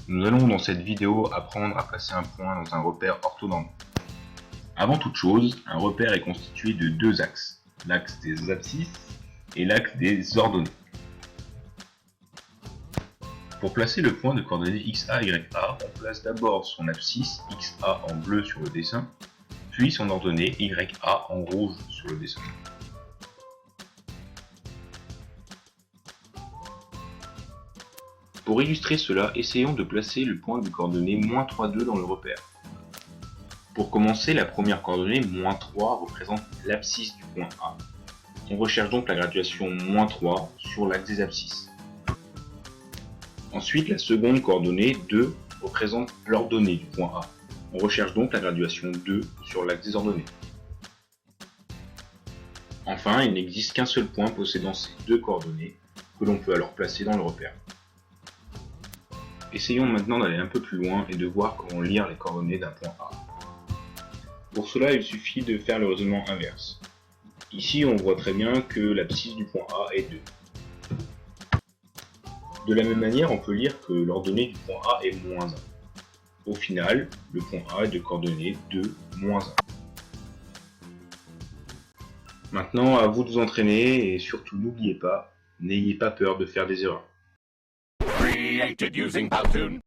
Nous allons dans cette vidéo apprendre à placer un point dans un repère orthonormé. Avant toute chose, un repère est constitué de deux axes, l'axe des abscisses et l'axe des ordonnées. Pour placer le point de coordonnées XA, YA, on place d'abord son abscisse XA en bleu sur le dessin, puis son ordonnée YA en rouge sur le dessin. Pour illustrer cela, essayons de placer le point de coordonnée -3, 2 dans le repère. Pour commencer, la première coordonnée, -3, représente l'abscisse du point A. On recherche donc la graduation -3 sur l'axe des abscisses. Ensuite, la seconde coordonnée, 2, représente l'ordonnée du point A. On recherche donc la graduation 2 sur l'axe des ordonnées. Enfin, il n'existe qu'un seul point possédant ces deux coordonnées, que l'on peut alors placer dans le repère. Essayons maintenant d'aller un peu plus loin et de voir comment lire les coordonnées d'un point A. Pour cela, il suffit de faire le raisonnement inverse. Ici, on voit très bien que l'abscisse du point A est 2. De la même manière, on peut lire que l'ordonnée du point A est -1. Au final, le point A est de coordonnées 2, -1. Maintenant, à vous de vous entraîner et surtout n'oubliez pas, n'ayez pas peur de faire des erreurs. Created using Powtoon.